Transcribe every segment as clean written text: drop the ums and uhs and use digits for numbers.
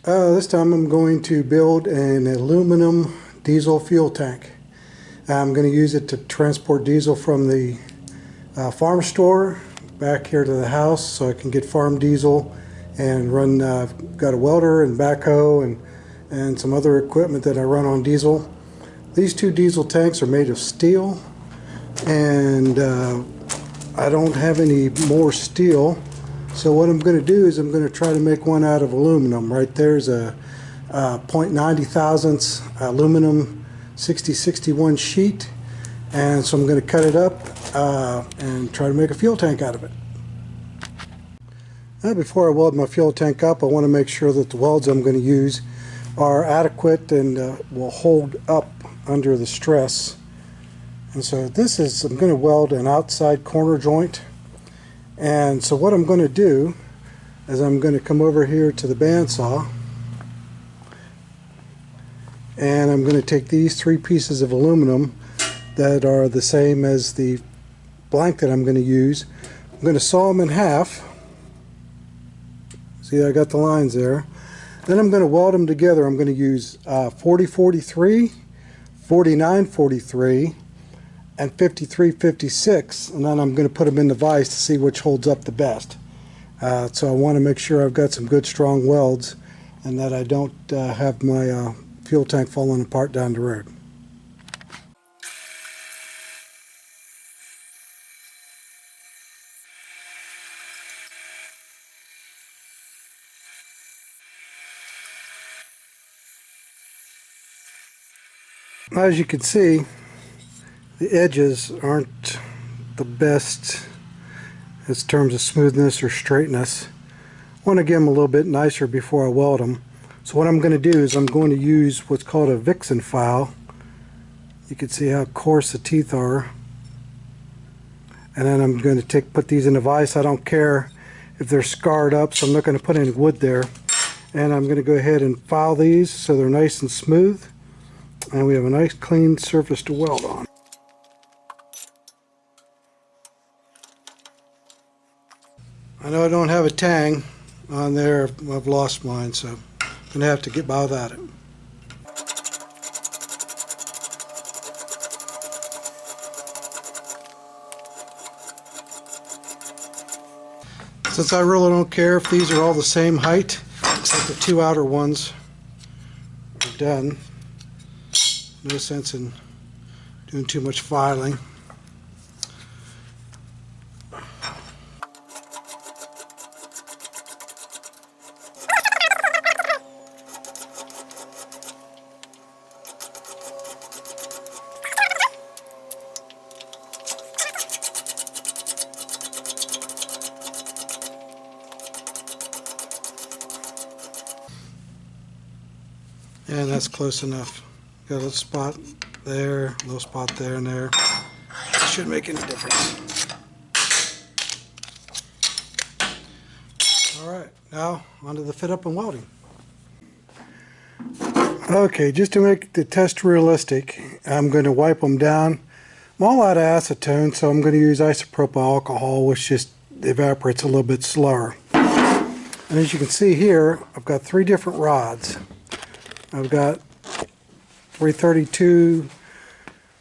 This time I'm going to build an aluminum diesel fuel tank. I'm going to use it to transport diesel from the farm store back here to the house so I can get farm diesel and run, got a welder and backhoe and some other equipment that I run on diesel. These two diesel tanks are made of steel, and I don't have any more steel. So what I'm going to do is I'm going to try to make one out of aluminum. Right there's a .90 thousandths aluminum 6061 sheet, and so I'm going to cut it up and try to make a fuel tank out of it. Now, before I weld my fuel tank up, I want to make sure that the welds I'm going to use are adequate and will hold up under the stress. And so I'm going to weld an outside corner joint. And so what I'm going to do is I'm going to come over here to the bandsaw, and I'm going to take these three pieces of aluminum that are the same as the blank that I'm going to use. I'm going to saw them in half. See, I got the lines there. Then I'm going to weld them together. I'm going to use 4043, 4943, and 5356, and then I'm going to put them in the vise to see which holds up the best. So I want to make sure I've got some good strong welds and that I don't have my fuel tank falling apart down the road. As you can see, the edges aren't the best in terms of smoothness or straightness. I want to get them a little bit nicer before I weld them. So what I'm going to do is I'm going to use what's called a Vixen file. You can see how coarse the teeth are. And then I'm going to put these in a vise. I don't care if they're scarred up, so I'm not going to put any wood there. And I'm going to go ahead and file these so they're nice and smooth. And we have a nice clean surface to weld on. I know I don't have a tang on there. I've lost mine, so I'm going to have to get by without it. Since I really don't care if these are all the same height, except the two outer ones are done. No sense in doing too much filing. And that's close enough. Got a little spot there, a little spot there and there. It shouldn't make any difference. Alright, now onto the fit up and welding. Okay, just to make the test realistic, I'm going to wipe them down. I'm all out of acetone, so I'm going to use isopropyl alcohol, which just evaporates a little bit slower. And as you can see here, I've got three different rods. I've got 332,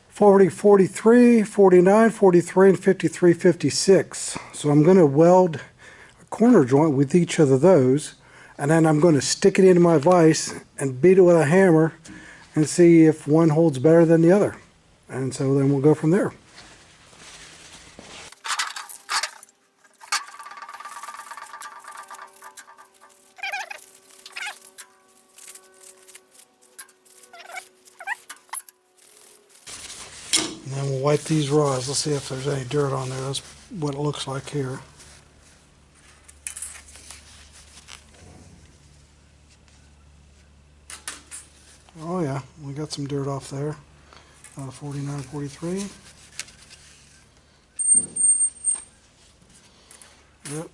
40, 43, 49, 43, and 53, 56. So I'm going to weld a corner joint with each of those, and then I'm going to stick it into my vise and beat it with a hammer and see if one holds better than the other. And so then we'll go from there. And then we'll wipe these rods. Let's see if there's any dirt on there. That's what it looks like here. Oh yeah, we got some dirt off there. 49, 43. Yep.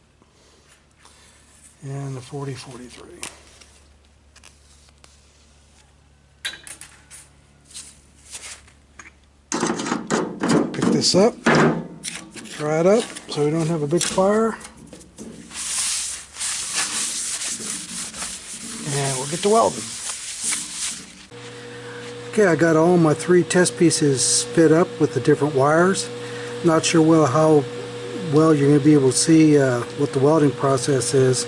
And the 40, 43. Pick this up, dry it up so we don't have a big fire. And we'll get to welding. Okay, I got all my 3 test pieces fit up with the different wires. Not sure how well you're going to be able to see what the welding process is,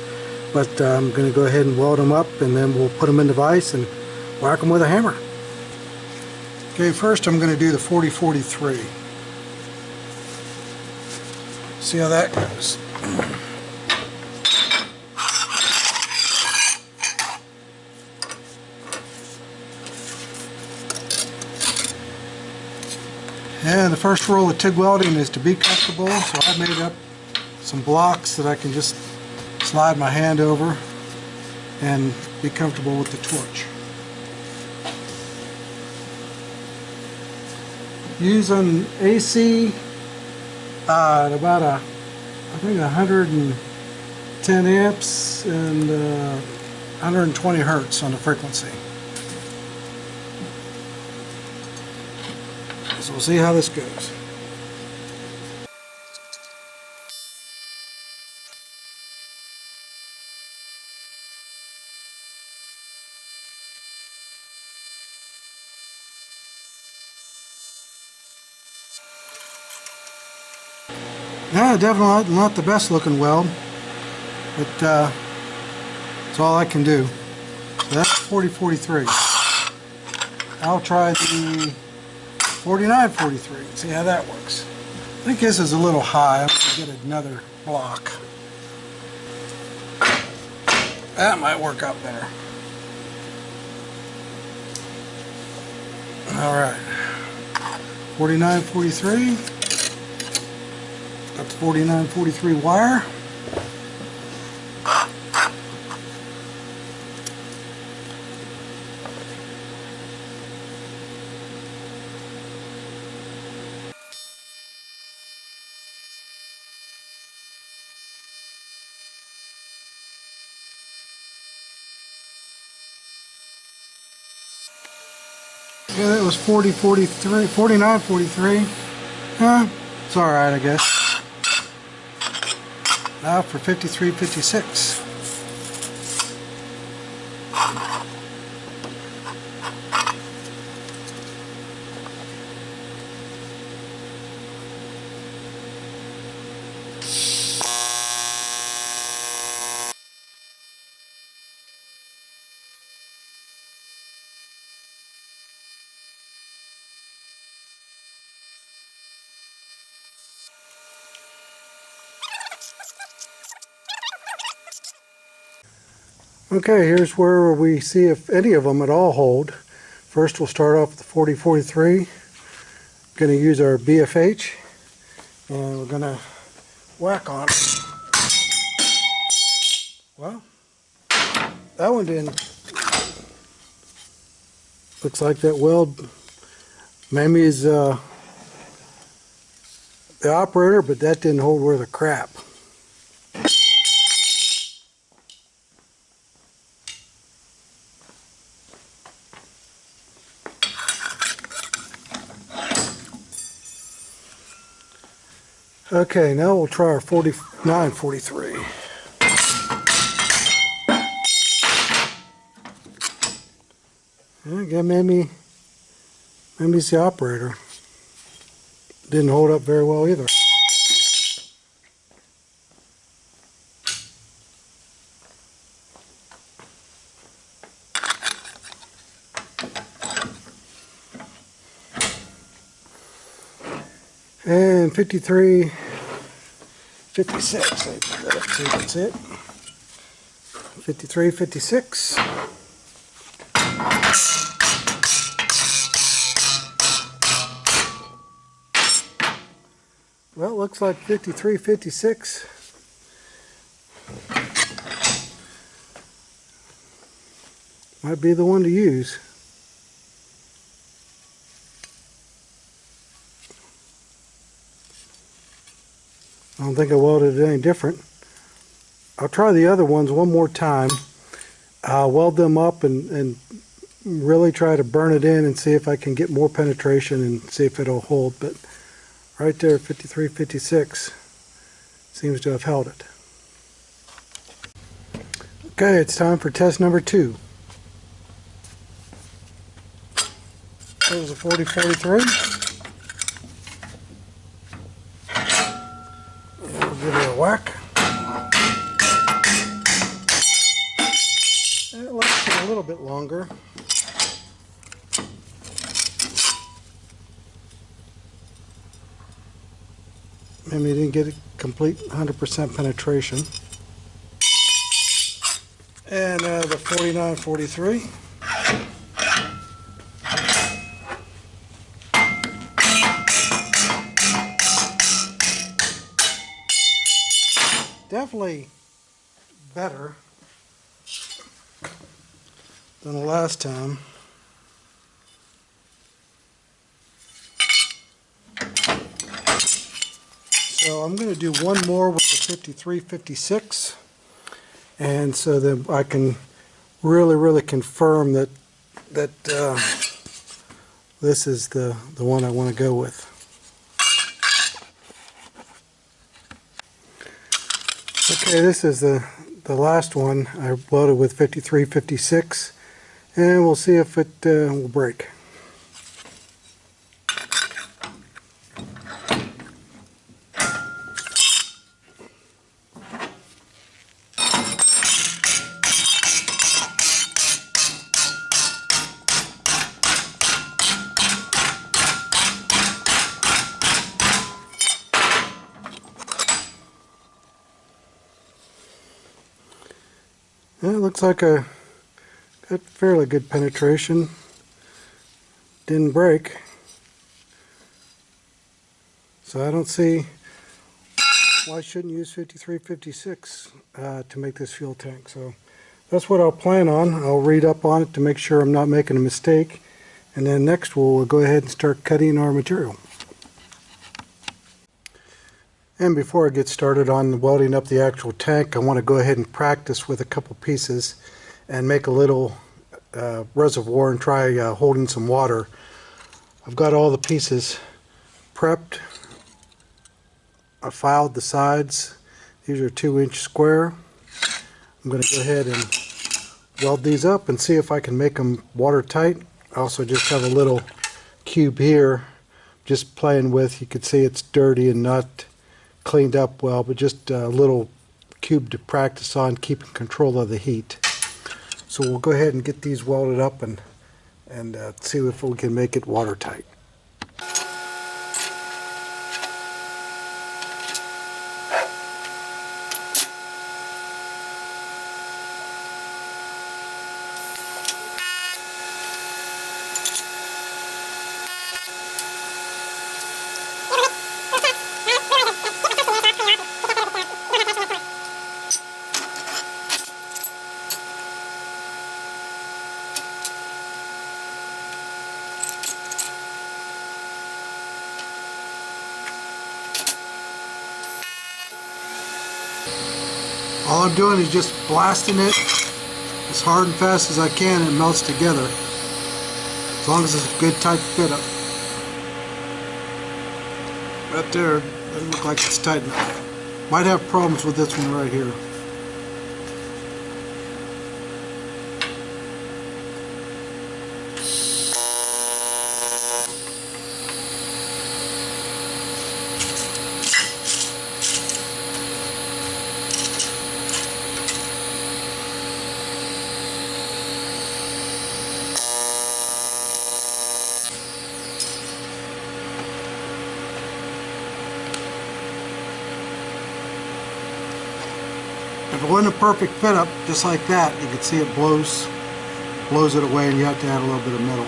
but I'm going to go ahead and weld them up, and then we'll put them in the vise and whack them with a hammer. Okay, first I'm going to do the 4043. See how that goes. And the first rule of TIG welding is to be comfortable, so I made up some blocks that I can just slide my hand over and be comfortable with the torch. Using AC at about I think 110 amps and 120 hertz on the frequency. So we'll see how this goes. Yeah, definitely not the best looking weld, but that's all I can do. So that's 4043. I'll try the 4943, see how that works. I think this is a little high. I'm going to get another block. That might work out better. Alright, 4943. Got the 4943 wire. Yeah, that was 4043, 4943. It's alright, I guess. Now for 5356. Okay, here's where we see if any of them at all hold. First we'll start off with the 4043. Going to use our BFH and we're going to whack on it. Well, that one didn't. Looks like that weld maybe is the operator, but that didn't hold worth a crap. Okay, now we'll try our 4943. Again, maybe it's the operator. Didn't hold up very well either. And 5356, let's see if that's it. 5356. Well, it looks like 5356. Might be the one to use. I don't think I welded it any different. I'll try the other ones one more time. I'll weld them up and really try to burn it in and see if I can get more penetration and see if it'll hold. But right there, 5356 seems to have held it. Okay, it's time for test number 2. it was a 4043. We'll give it a whack. And it lasted a little bit longer. Maybe you didn't get a complete 100% penetration. And the 4943. Definitely better than the last time. So I'm going to do one more with the 5356, and so that I can really confirm that this is the one I want to go with. Okay, this is the last one I welded with 5356, and we'll see if it will break. It looks like got fairly good penetration. Didn't break. So I don't see why I shouldn't use 5356 to make this fuel tank. So that's what I'll plan on. I'll read up on it to make sure I'm not making a mistake. And then next we'll go ahead and start cutting our material. And before I get started on welding up the actual tank, I want to go ahead and practice with a couple pieces and make a little reservoir and try holding some water. I've got all the pieces prepped. I filed the sides. These are 2-inch square. I'm going to go ahead and weld these up and see if I can make them watertight. I also just have a little cube here just playing with. You can see it's dirty and not cleaned up well, but just a little cube to practice on keeping control of the heat. So we'll go ahead and get these welded up and see if we can make it watertight. All I'm doing is just blasting it as hard and fast as I can, and it melts together. As long as it's a good tight fit up. Right there, doesn't look like it's tight enough. Might have problems with this one right here. If it wasn't a perfect fit up, just like that, you can see it blows it away, and you have to add a little bit of metal.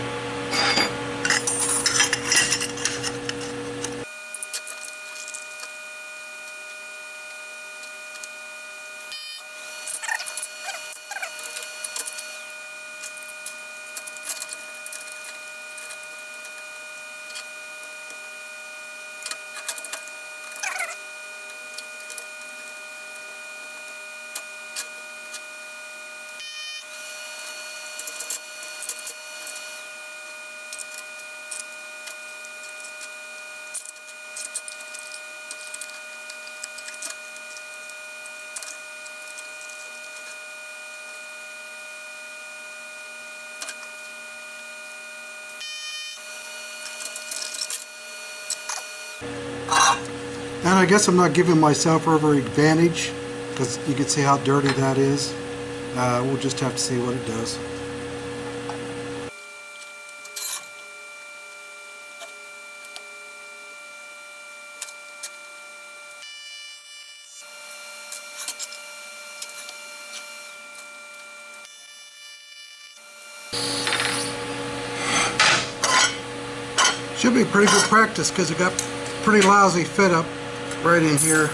And I guess I'm not giving myself every advantage, because you can see how dirty that is. We'll just have to see what it does. Should be pretty good practice because it got pretty lousy fit up right in here.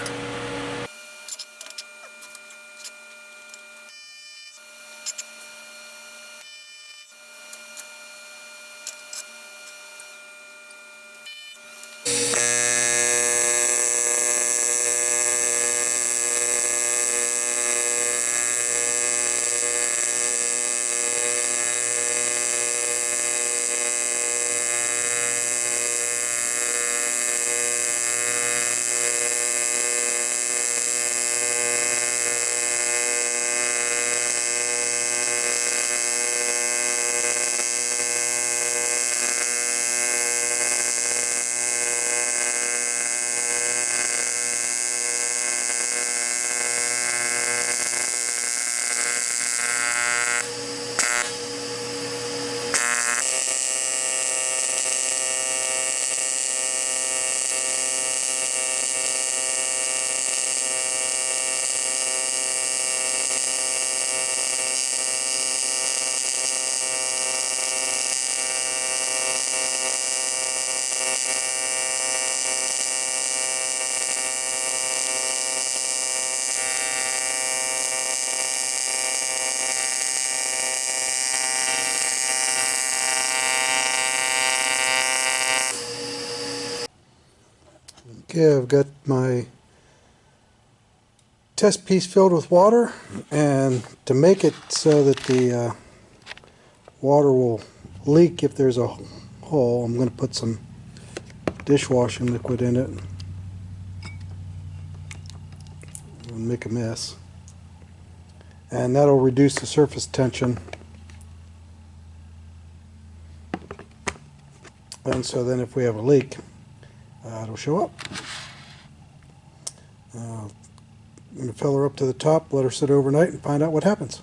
Okay, I've got my test piece filled with water, and to make it so that the water will leak if there's a hole, I'm going to put some dishwashing liquid in it and make a mess, and that'll reduce the surface tension, and so then if we have a leak, it'll show up. I'm going to fill her up to the top, let her sit overnight, and find out what happens.